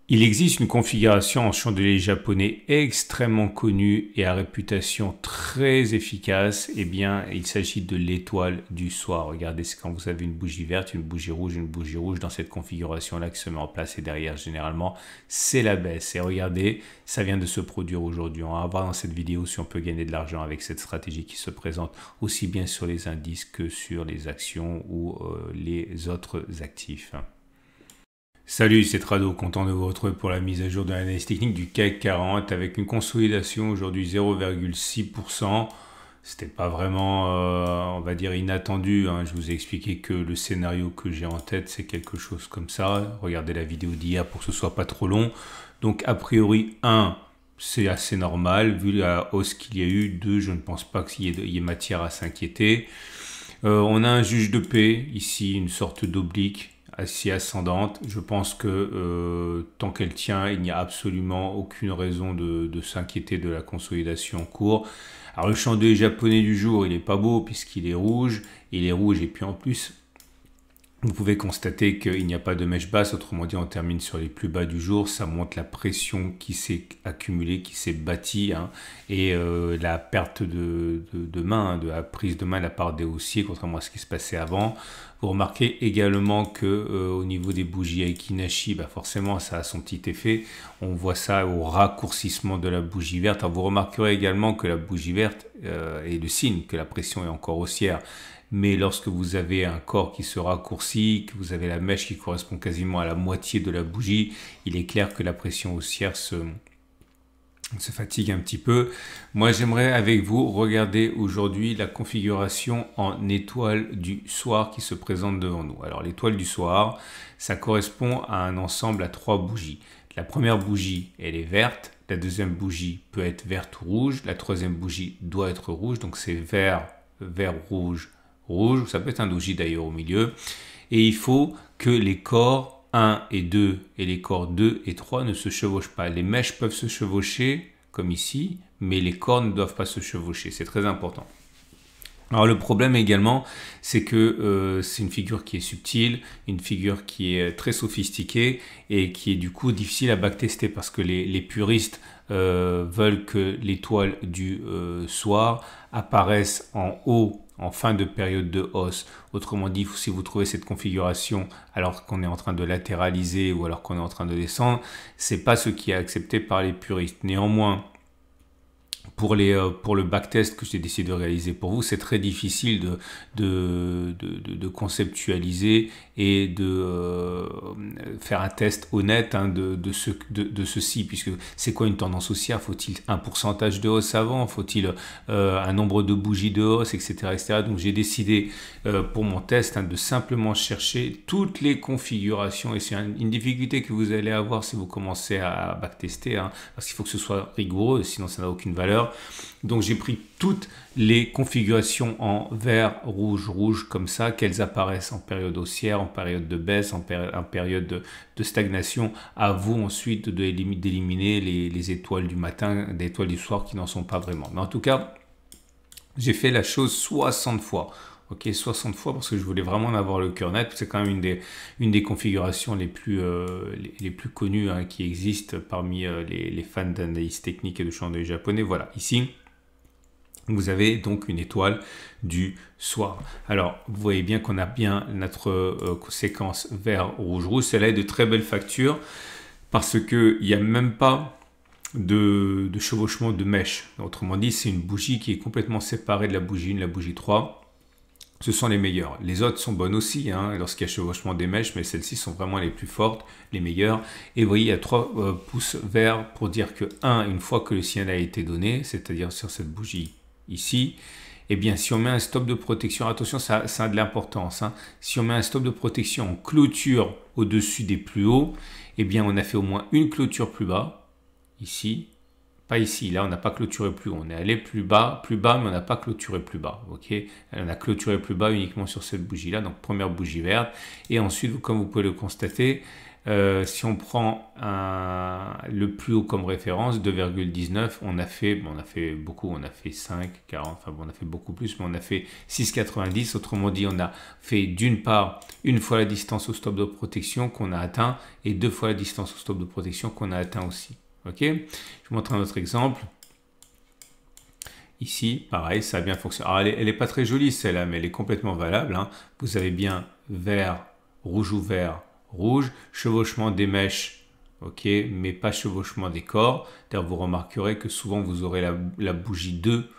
Il existe une configuration en chandelier japonais extrêmement connue et à réputation très efficace. Eh bien, il s'agit de l'étoile du soir. Regardez, c'est quand vous avez une bougie verte, une bougie rouge dans cette configuration-là qui se met en place et derrière, généralement, c'est la baisse. Et regardez, ça vient de se produire aujourd'hui. On va voir dans cette vidéo si on peut gagner de l'argent avec cette stratégie qui se présente aussi bien sur les indices que sur les actions ou les autres actifs. Salut, c'est Trado, content de vous retrouver pour la mise à jour de l'analyse technique du CAC 40 avec une consolidation aujourd'hui 0,6%. C'était pas vraiment, on va dire, inattendu, hein. Je vous ai expliqué que le scénario que j'ai en tête, c'est quelque chose comme ça. Regardez la vidéo d'hier pour que ce soit pas trop long. Donc, a priori, 1, c'est assez normal vu la hausse qu'il y a eu. 2, je ne pense pas qu'il y ait matière à s'inquiéter. On a un juge de paix, ici, une sorte d'oblique assez ascendante. Je pense que tant qu'elle tient, il n'y a absolument aucune raison de s'inquiéter de la consolidation en cours. Alors le chandelier japonais du jour, il n'est pas beau puisqu'il est rouge. Il est rouge et puis en plus, vous pouvez constater qu'il n'y a pas de mèche basse, autrement dit on termine sur les plus bas du jour, ça montre la pression qui s'est accumulée, qui s'est bâtie, hein, et la perte de main, de la prise de main de la part des haussiers, contrairement à ce qui se passait avant. Vous remarquez également que au niveau des bougies Aiki-Nashi, bah forcément ça a son petit effet, on voit ça au raccourcissement de la bougie verte. Alors vous remarquerez également que la bougie verte est le signe que la pression est encore haussière. Mais lorsque vous avez un corps qui se raccourcit, que vous avez la mèche qui correspond quasiment à la moitié de la bougie, il est clair que la pression haussière se fatigue un petit peu. Moi, j'aimerais avec vous regarder aujourd'hui la configuration en étoile du soir qui se présente devant nous. Alors, l'étoile du soir, ça correspond à un ensemble à 3 bougies. La première bougie, elle est verte. La deuxième bougie peut être verte ou rouge. La troisième bougie doit être rouge. Donc, c'est vert, vert, rouge, rouge, ça peut être un doji d'ailleurs au milieu, et il faut que les corps 1 et 2 et les corps 2 et 3 ne se chevauchent pas. Les mèches peuvent se chevaucher comme ici, mais les corps ne doivent pas se chevaucher, c'est très important. Alors le problème également, c'est que c'est une figure qui est subtile, une figure qui est très sophistiquée et qui est du coup difficile à backtester parce que les puristes veulent que l'étoile du soir apparaisse en haut en fin de période de hausse. Autrement dit, si vous trouvez cette configuration alors qu'on est en train de latéraliser ou alors qu'on est en train de descendre, c'est pas ce qui est accepté par les puristes. Néanmoins, pour le backtest que j'ai décidé de réaliser pour vous, c'est très difficile de conceptualiser et de faire un test honnête, hein, de ceci, puisque c'est quoi une tendance haussière? Faut-il un pourcentage de hausse avant? Faut-il un nombre de bougies de hausse, etc., etc. Donc j'ai décidé pour mon test, hein, de simplement chercher toutes les configurations, et c'est une difficulté que vous allez avoir si vous commencez à backtester, hein, parce qu'il faut que ce soit rigoureux, sinon ça n'a aucune valeur. Donc j'ai pris toutes les configurations en vert, rouge, rouge comme ça, qu'elles apparaissent en période haussière, en période de baisse, en période de stagnation. À vous ensuite d'éliminer les étoiles du matin, des étoiles du soir qui n'en sont pas vraiment. Mais en tout cas, j'ai fait la chose 60 fois. Ok, 60 fois parce que je voulais vraiment en avoir le cœur net. C'est quand même une des configurations les plus connues, hein, qui existent parmi les fans d'analyse technique et de chandelier japonais. Voilà, ici, vous avez donc une étoile du soir. Alors, vous voyez bien qu'on a bien notre séquence vert, rouge, rouge. Celle-là est de très belle facture parce qu'il n'y a même pas de chevauchement de mèche. Autrement dit, c'est une bougie qui est complètement séparée de la bougie 1, la bougie 3. Ce sont les meilleures. Les autres sont bonnes aussi, hein, lorsqu'il y a chevauchement des mèches, mais celles-ci sont vraiment les plus fortes, les meilleures. Et vous voyez, il y a 3 pouces verts pour dire que, une fois que le signal a été donné, c'est-à-dire sur cette bougie ici, eh bien, si on met un stop de protection, attention, ça a de l'importance, hein. Si on met un stop de protection en clôture au-dessus des plus hauts, eh bien, on a fait au moins une clôture plus bas, ici. Pas ici, là on n'a pas clôturé plus haut, on est allé plus bas, mais on n'a pas clôturé plus bas, ok? On a clôturé plus bas uniquement sur cette bougie là, donc première bougie verte, et ensuite, comme vous pouvez le constater, Si on prend le plus haut comme référence, 2,19, on a fait beaucoup, on a fait 5, 40, enfin bon, on a fait beaucoup plus, mais on a fait 6,90. Autrement dit, on a fait d'une part une fois la distance au stop de protection qu'on a atteint et deux fois la distance au stop de protection qu'on a atteint aussi. Ok, je vous montre un autre exemple. Ici, pareil, ça a bien fonctionné. Alors, elle n'est pas très jolie celle-là, mais elle est complètement valable, hein. Vous avez bien vert, rouge ou vert, rouge, chevauchement des mèches, ok, mais pas chevauchement des corps. D'ailleurs, vous remarquerez que souvent vous aurez la bougie 2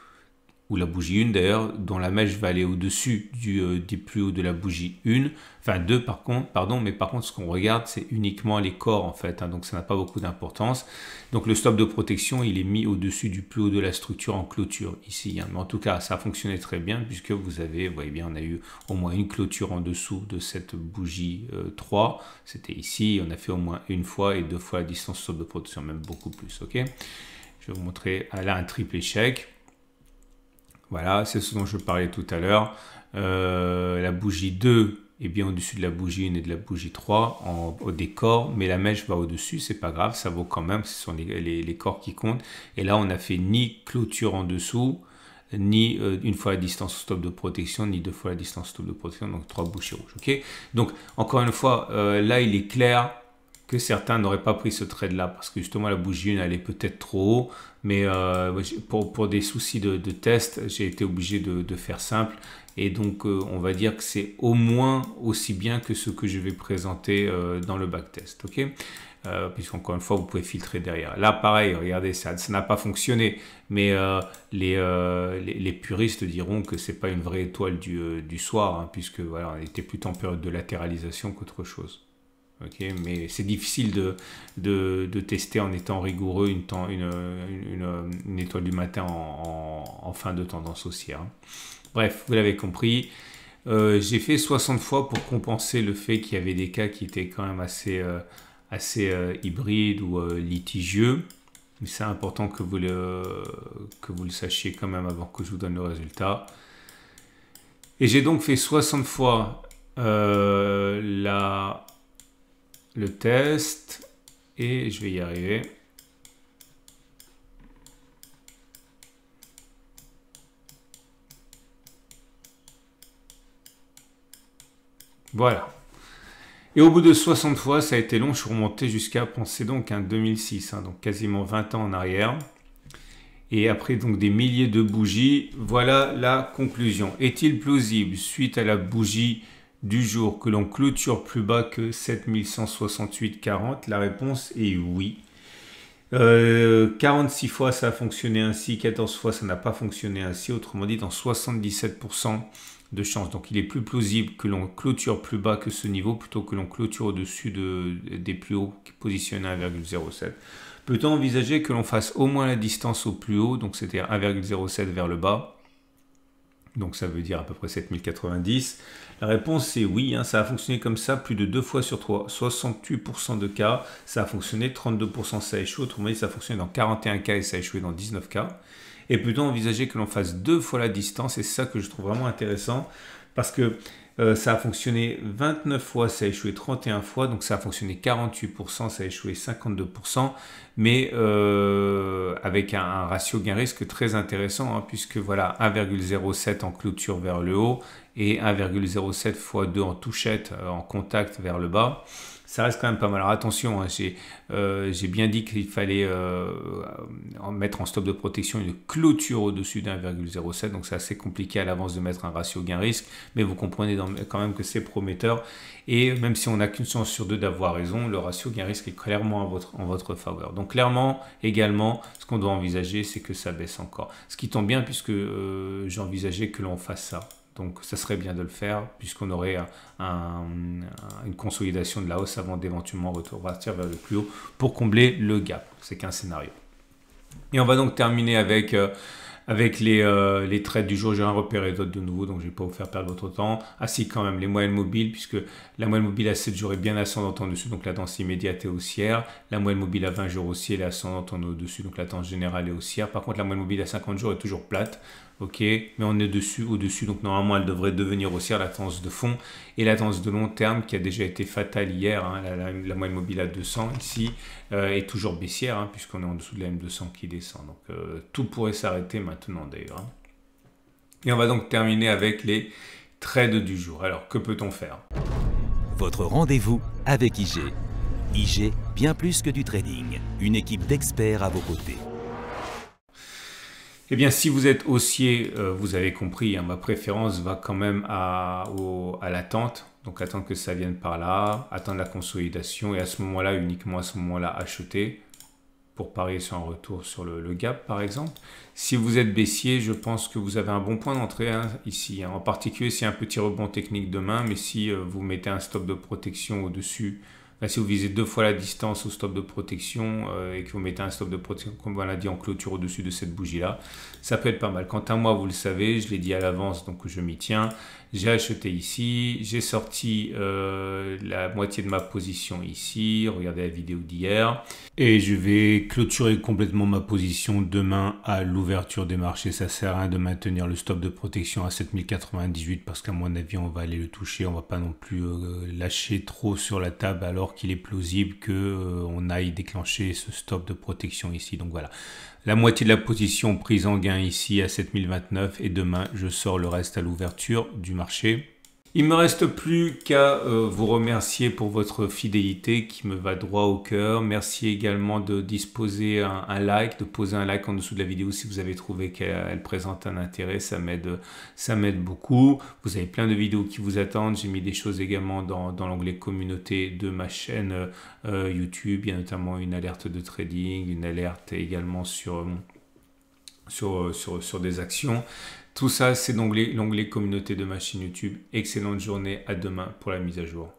ou la bougie 1 d'ailleurs, dont la mèche va aller au-dessus des plus hauts de la bougie 1, enfin 2 par contre, pardon, mais par contre ce qu'on regarde c'est uniquement les corps en fait, hein, donc ça n'a pas beaucoup d'importance. Donc le stop de protection il est mis au-dessus du plus haut de la structure en clôture ici, hein. Mais en tout cas ça a fonctionné très bien puisque vous voyez bien, on a eu au moins une clôture en dessous de cette bougie 3, c'était ici, on a fait au moins une fois et deux fois la distance stop de protection, même beaucoup plus, ok. Je vais vous montrer là un triple échec. Voilà, c'est ce dont je parlais tout à l'heure. La bougie 2 est bien au-dessus de la bougie 1 et de la bougie 3 au décor, mais la mèche va au-dessus, c'est pas grave, ça vaut quand même, ce sont les corps qui comptent. Et là, on n'a fait ni clôture en dessous, ni une fois la distance au stop de protection, ni deux fois la distance au stop de protection, donc 3 bougies rouges. Ok, donc, encore une fois, là, il est clair que certains n'auraient pas pris ce trade-là parce que justement la bougie 1 elle est peut-être trop haut, mais pour des soucis de test, j'ai été obligé de faire simple et donc on va dire que c'est au moins aussi bien que ce que je vais présenter dans le backtest, ok, puisqu'encore une fois vous pouvez filtrer derrière. Là pareil, regardez, ça n'a pas fonctionné, mais les puristes diront que c'est pas une vraie étoile du soir, hein, puisque voilà, on était plutôt en période de latéralisation qu'autre chose. Okay, mais c'est difficile de tester en étant rigoureux une étoile du matin en fin de tendance haussière. Bref, vous l'avez compris. J'ai fait 60 fois pour compenser le fait qu'il y avait des cas qui étaient quand même assez hybrides ou litigieux. Mais c'est important que vous le sachiez quand même avant que je vous donne le résultat. Et j'ai donc fait 60 fois le test et je vais y arriver. Voilà. Et au bout de 60 fois, ça a été long, je suis remonté jusqu'à, pensez donc, un 2006, hein, donc quasiment 20 ans en arrière. Et après donc des milliers de bougies, voilà la conclusion. Est-il plausible, suite à la bougie du jour, que l'on clôture plus bas que 7168,40? La réponse est oui. 46 fois ça a fonctionné ainsi, 14 fois ça n'a pas fonctionné ainsi, autrement dit dans 77% de chance. Donc il est plus plausible que l'on clôture plus bas que ce niveau plutôt que l'on clôture au-dessus des plus hauts qui positionnent à 1,07. Peut-on envisager que l'on fasse au moins la distance au plus haut, donc c'était 1,07 vers le bas? Donc ça veut dire à peu près 7090. La réponse c'est oui, hein, ça a fonctionné comme ça plus de 2 fois sur 3, 68% de cas, ça a fonctionné, 32% ça a échoué, autrement dit ça a fonctionné dans 41 cas et ça a échoué dans 19 cas. Et plutôt envisager que l'on fasse 2 fois la distance, et c'est ça que je trouve vraiment intéressant, parce que ça a fonctionné 29 fois, ça a échoué 31 fois, donc ça a fonctionné 48%, ça a échoué 52%, mais avec un ratio gain-risque très intéressant, hein, puisque voilà, 1,07 en clôture vers le haut et 1,07 x 2 en touchette, en contact vers le bas. Ça reste quand même pas mal. Alors attention, hein, j'ai bien dit qu'il fallait mettre en stop de protection une clôture au-dessus d'1,07, donc c'est assez compliqué à l'avance de mettre un ratio gain-risque, mais vous comprenez quand même que c'est prometteur, et même si on n'a qu'une chance sur deux d'avoir raison, le ratio gain-risque est clairement en votre faveur. Donc clairement, également, ce qu'on doit envisager, c'est que ça baisse encore. Ce qui tombe bien, puisque j'ai envisagé que l'on fasse ça. Donc ça serait bien de le faire puisqu'on aurait une consolidation de la hausse avant d'éventuellement repartir vers le plus haut pour combler le gap. C'est qu'un scénario. Et on va donc terminer avec les trades du jour. J'ai rien repéré d'autres de nouveau, donc je ne vais pas vous faire perdre votre temps. Ah si, quand même, les moyennes mobiles, puisque la moyenne mobile à 7 jours est bien ascendante en dessus, donc la tendance immédiate est haussière. La moyenne mobile à 20 jours aussi, elle est ascendante en au-dessus, donc la tendance générale est haussière. Par contre, la moyenne mobile à 50 jours est toujours plate. ok, mais on est au-dessus, donc normalement elle devrait devenir haussière, la tendance de fond, et la tendance de long terme qui a déjà été fatale hier, hein, la moyenne mobile à 200 ici, est toujours baissière, hein, puisqu'on est en dessous de la M200 qui descend, donc tout pourrait s'arrêter maintenant d'ailleurs. Hein. Et on va donc terminer avec les trades du jour. Alors que peut-on faire? Votre rendez-vous avec IG. IG, bien plus que du trading, une équipe d'experts à vos côtés. Eh bien, si vous êtes haussier, vous avez compris, hein, ma préférence va quand même à l'attente. Donc, attendre que ça vienne par là, attendre la consolidation et à ce moment-là, uniquement à ce moment-là, acheter pour parier sur un retour sur le gap, par exemple. Si vous êtes baissier, je pense que vous avez un bon point d'entrée hein, ici. Hein. En particulier, s'il y a un petit rebond technique demain, mais si vous mettez un stop de protection au-dessus, si vous visez 2 fois la distance au stop de protection et que vous mettez un stop de protection, comme on l'a dit, en clôture au-dessus de cette bougie-là, ça peut être pas mal. Quant à moi, vous le savez, je l'ai dit à l'avance, donc je m'y tiens. J'ai acheté ici, j'ai sorti la moitié de ma position ici, regardez la vidéo d'hier. Et je vais clôturer complètement ma position demain à l'ouverture des marchés. Ça sert à rien de maintenir le stop de protection à 7098 parce qu'à mon avis, on va aller le toucher. On va pas non plus lâcher trop sur la table alors qu'il est plausible qu'on aille déclencher ce stop de protection ici. Donc voilà, la moitié de la position prise en gain ici à 7029 et demain, je sors le reste à l'ouverture du marché. Il ne me reste plus qu'à vous remercier pour votre fidélité qui me va droit au cœur. Merci également de disposer un like, de poser un like en dessous de la vidéo si vous avez trouvé qu'elle présente un intérêt. Ça m'aide beaucoup. Vous avez plein de vidéos qui vous attendent. J'ai mis des choses également dans l'onglet communauté de ma chaîne YouTube. Il y a notamment une alerte de trading, une alerte également sur des actions. Tout ça, c'est l'onglet communauté de ma chaîne YouTube. Excellente journée, à demain pour la mise à jour.